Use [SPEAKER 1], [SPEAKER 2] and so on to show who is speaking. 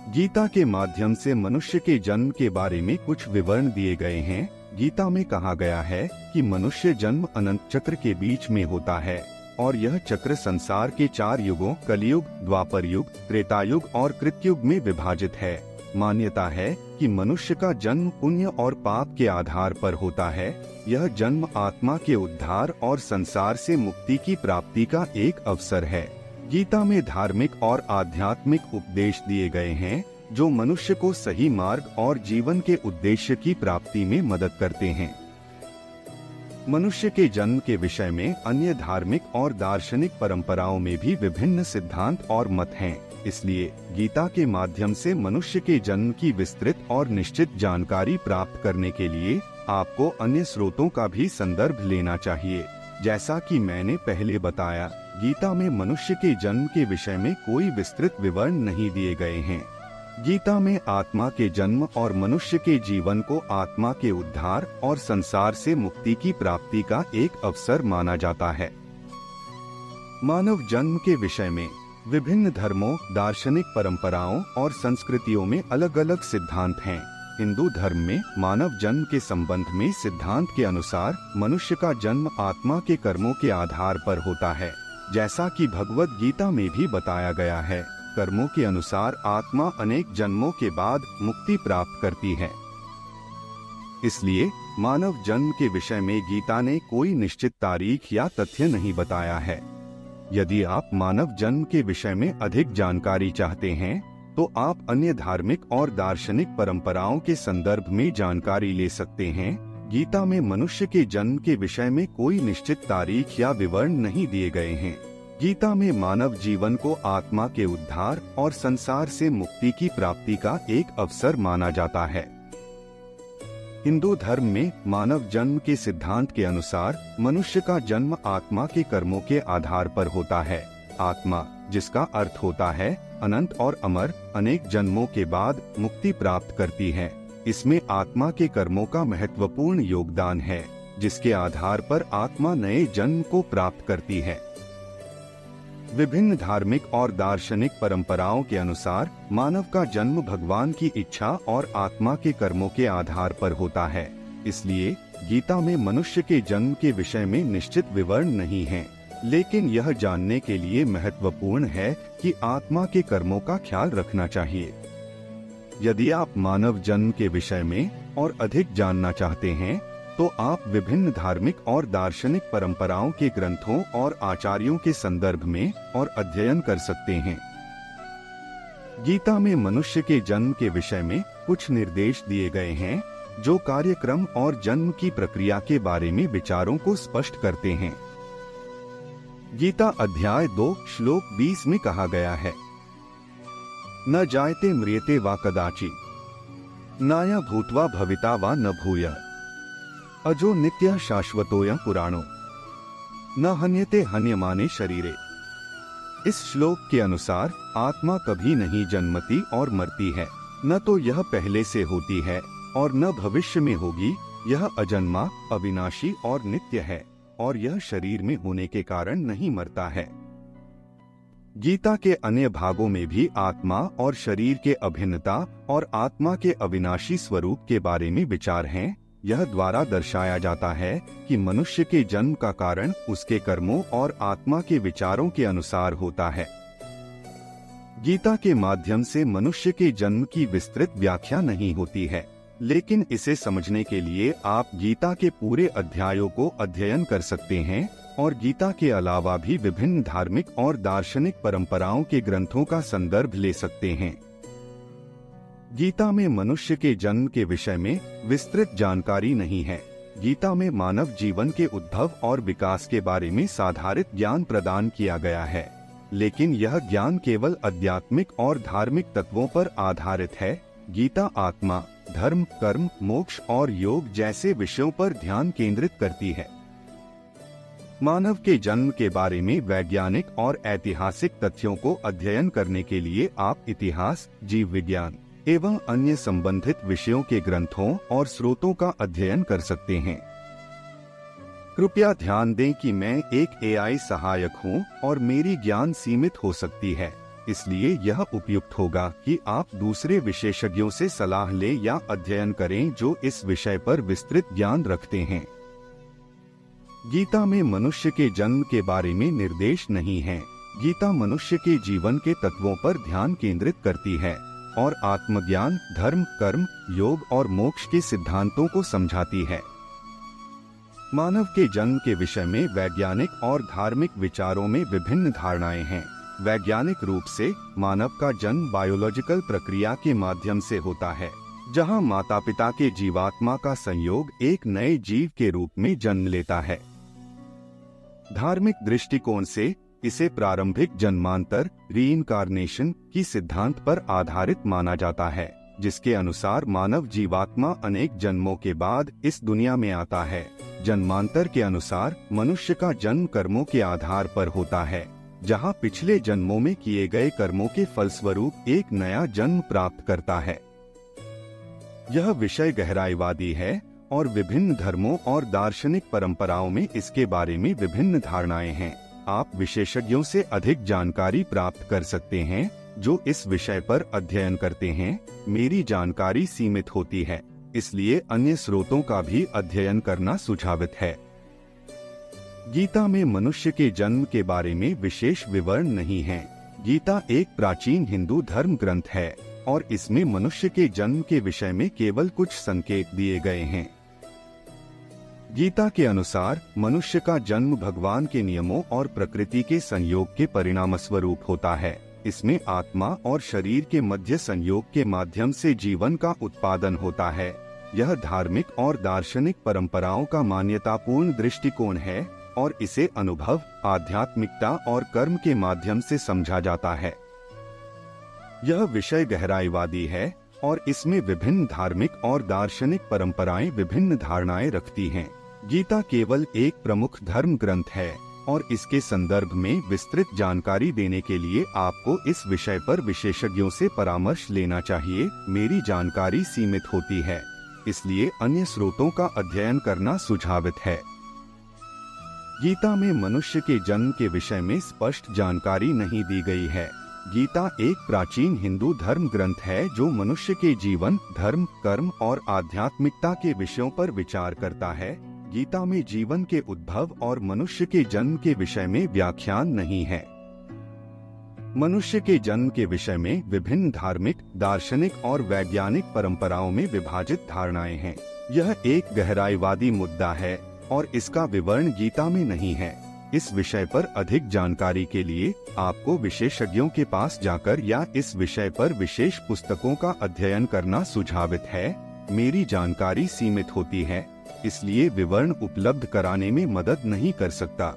[SPEAKER 1] गीता के माध्यम से मनुष्य के जन्म के बारे में कुछ विवरण दिए गए हैं। गीता में कहा गया है कि मनुष्य जन्म अनंत चक्र के बीच में होता है और यह चक्र संसार के 4 युगों कलियुग, द्वापर युग, त्रेता युग और कृतयुग में विभाजित है। मान्यता है कि मनुष्य का जन्म पुण्य और पाप के आधार पर होता है। यह जन्म आत्मा के उद्धार और संसार से मुक्ति की प्राप्ति का एक अवसर है। गीता में धार्मिक और आध्यात्मिक उपदेश दिए गए हैं जो मनुष्य को सही मार्ग और जीवन के उद्देश्य की प्राप्ति में मदद करते हैं। मनुष्य के जन्म के विषय में अन्य धार्मिक और दार्शनिक परंपराओं में भी विभिन्न सिद्धांत और मत हैं। इसलिए गीता के माध्यम से मनुष्य के जन्म की विस्तृत और निश्चित जानकारी प्राप्त करने के लिए आपको अन्य स्रोतों का भी संदर्भ लेना चाहिए। जैसा कि मैंने पहले बताया, गीता में मनुष्य के जन्म के विषय में कोई विस्तृत विवरण नहीं दिए गए हैं। गीता में आत्मा के जन्म और मनुष्य के जीवन को आत्मा के उद्धार और संसार से मुक्ति की प्राप्ति का एक अवसर माना जाता है। मानव जन्म के विषय में विभिन्न धर्मों, दार्शनिक परंपराओं और संस्कृतियों में अलग अलग सिद्धांत हैं। हिंदू धर्म में मानव जन्म के संबंध में सिद्धांत के अनुसार मनुष्य का जन्म आत्मा के कर्मों के आधार पर होता है। जैसा कि भगवद गीता में भी बताया गया है, कर्मों के अनुसार आत्मा अनेक जन्मों के बाद मुक्ति प्राप्त करती है। इसलिए मानव जन्म के विषय में गीता ने कोई निश्चित तारीख या तथ्य नहीं बताया है। यदि आप मानव जन्म के विषय में अधिक जानकारी चाहते हैं तो आप अन्य धार्मिक और दार्शनिक परंपराओं के संदर्भ में जानकारी ले सकते हैं। गीता में मनुष्य के जन्म के विषय में कोई निश्चित तारीख या विवरण नहीं दिए गए हैं। गीता में मानव जीवन को आत्मा के उद्धार और संसार से मुक्ति की प्राप्ति का एक अवसर माना जाता है। हिंदू धर्म में मानव जन्म के सिद्धांत के अनुसार मनुष्य का जन्म आत्मा के कर्मों के आधार पर होता है। आत्मा, जिसका अर्थ होता है अनंत और अमर, अनेक जन्मों के बाद मुक्ति प्राप्त करती है। इसमें आत्मा के कर्मों का महत्वपूर्ण योगदान है, जिसके आधार पर आत्मा नए जन्म को प्राप्त करती है। विभिन्न धार्मिक और दार्शनिक परंपराओं के अनुसार मानव का जन्म भगवान की इच्छा और आत्मा के कर्मों के आधार पर होता है। इसलिए गीता में मनुष्य के जन्म के विषय में निश्चित विवरण नहीं है, लेकिन यह जानने के लिए महत्वपूर्ण है कि आत्मा के कर्मों का ख्याल रखना चाहिए। यदि आप मानव जन्म के विषय में और अधिक जानना चाहते हैं तो आप विभिन्न धार्मिक और दार्शनिक परंपराओं के ग्रंथों और आचार्यों के संदर्भ में और अध्ययन कर सकते हैं। गीता में मनुष्य के जन्म के विषय में कुछ निर्देश दिए गए हैं जो कार्यक्रम और जन्म की प्रक्रिया के बारे में विचारों को स्पष्ट करते हैं। गीता अध्याय 2 श्लोक 20 में कहा गया है, न जायते म्रियते वा कदाचि, नाया भूत्वा भविता वा न भूयः, अजो नित्य शाश्वतोऽयं पुराणो, न हन्यते हन्यमाने शरीरे। इस श्लोक के अनुसार आत्मा कभी नहीं जन्मती और मरती है। न तो यह पहले से होती है और न भविष्य में होगी। यह अजन्मा, अविनाशी और नित्य है और यह शरीर में होने के कारण नहीं मरता है। गीता के अन्य भागों में भी आत्मा और शरीर के अभिन्नता और आत्मा के अविनाशी स्वरूप के बारे में विचार हैं। यह द्वारा दर्शाया जाता है कि मनुष्य के जन्म का कारण उसके कर्मों और आत्मा के विचारों के अनुसार होता है। गीता के माध्यम से मनुष्य के जन्म की विस्तृत व्याख्या नहीं होती है, लेकिन इसे समझने के लिए आप गीता के पूरे अध्यायों को अध्ययन कर सकते हैं और गीता के अलावा भी विभिन्न धार्मिक और दार्शनिक परंपराओं के ग्रंथों का संदर्भ ले सकते हैं। गीता में मनुष्य के जन्म के विषय में विस्तृत जानकारी नहीं है। गीता में मानव जीवन के उद्भव और विकास के बारे में साधारित ज्ञान प्रदान किया गया है, लेकिन यह ज्ञान केवल आध्यात्मिक और धार्मिक तत्वों पर आधारित है। गीता आत्मा, धर्म, कर्म, मोक्ष और योग जैसे विषयों पर ध्यान केंद्रित करती है। मानव के जन्म के बारे में वैज्ञानिक और ऐतिहासिक तथ्यों को अध्ययन करने के लिए आप इतिहास, जीव विज्ञान एवं अन्य संबंधित विषयों के ग्रंथों और स्रोतों का अध्ययन कर सकते हैं। कृपया ध्यान दें कि मैं एक एआई सहायक हूं और मेरी ज्ञान सीमित हो सकती है। इसलिए यह उपयुक्त होगा कि आप दूसरे विशेषज्ञों से सलाह लें या अध्ययन करें जो इस विषय पर विस्तृत ज्ञान रखते हैं। गीता में मनुष्य के जन्म के बारे में निर्देश नहीं है। गीता मनुष्य के जीवन के तत्वों पर ध्यान केंद्रित करती है और आत्मज्ञान, धर्म, कर्म, योग और मोक्ष के सिद्धांतों को समझाती है। मानव के जन्म के विषय में वैज्ञानिक और धार्मिक विचारों में विभिन्न धारणाएं हैं। वैज्ञानिक रूप से मानव का जन्म बायोलॉजिकल प्रक्रिया के माध्यम से होता है, जहां माता पिता के जीवात्मा का संयोग एक नए जीव के रूप में जन्म लेता है। धार्मिक दृष्टिकोण से इसे प्रारंभिक जन्मांतर, रीइंकार्नेशन की सिद्धांत पर आधारित माना जाता है, जिसके अनुसार मानव जीवात्मा अनेक जन्मों के बाद इस दुनिया में आता है। जन्मांतर के अनुसार मनुष्य का जन्म कर्मों के आधार पर होता है, जहां पिछले जन्मों में किए गए कर्मों के फलस्वरूप एक नया जन्म प्राप्त करता है। यह विषय गहराईवादी है और विभिन्न धर्मों और दार्शनिक परंपराओं में इसके बारे में विभिन्न धारणाएं हैं। आप विशेषज्ञों से अधिक जानकारी प्राप्त कर सकते हैं जो इस विषय पर अध्ययन करते हैं। मेरी जानकारी सीमित होती है, इसलिए अन्य स्रोतों का भी अध्ययन करना सुझावित है। गीता में मनुष्य के जन्म के बारे में विशेष विवरण नहीं है। गीता एक प्राचीन हिंदू धर्म ग्रंथ है और इसमें मनुष्य के जन्म के विषय में केवल कुछ संकेत दिए गए हैं। गीता के अनुसार मनुष्य का जन्म भगवान के नियमों और प्रकृति के संयोग के परिणामस्वरूप होता है। इसमें आत्मा और शरीर के मध्य संयोग के माध्यम से जीवन का उत्पादन होता है। यह धार्मिक और दार्शनिक परंपराओं का मान्यतापूर्ण दृष्टिकोण है और इसे अनुभव, आध्यात्मिकता और कर्म के माध्यम से समझा जाता है। यह विषय गहराईवादी है और इसमें विभिन्न धार्मिक और दार्शनिक परंपराएं विभिन्न धारणाएं रखती हैं। गीता केवल एक प्रमुख धर्म ग्रंथ है और इसके संदर्भ में विस्तृत जानकारी देने के लिए आपको इस विषय पर विशेषज्ञों से परामर्श लेना चाहिए। मेरी जानकारी सीमित होती है, इसलिए अन्य स्रोतों का अध्ययन करना सुझावित है। गीता में मनुष्य के जन्म के विषय में स्पष्ट जानकारी नहीं दी गई है। गीता एक प्राचीन हिंदू धर्म ग्रंथ है जो मनुष्य के जीवन, धर्म, कर्म और आध्यात्मिकता के विषयों पर विचार करता है। गीता में जीवन के उद्भव और मनुष्य के जन्म के विषय में व्याख्यान नहीं है। मनुष्य के जन्म के विषय में विभिन्न धार्मिक, दार्शनिक और वैज्ञानिक परंपराओं में विभाजित धारणाएं हैं। यह एक गहराईवादी मुद्दा है और इसका विवरण गीता में नहीं है। इस विषय पर अधिक जानकारी के लिए आपको विशेषज्ञों के पास जाकर या इस विषय पर विशेष पुस्तकों का अध्ययन करना सुझावित है। मेरी जानकारी सीमित होती है, इसलिए विवरण उपलब्ध कराने में मदद नहीं कर सकता।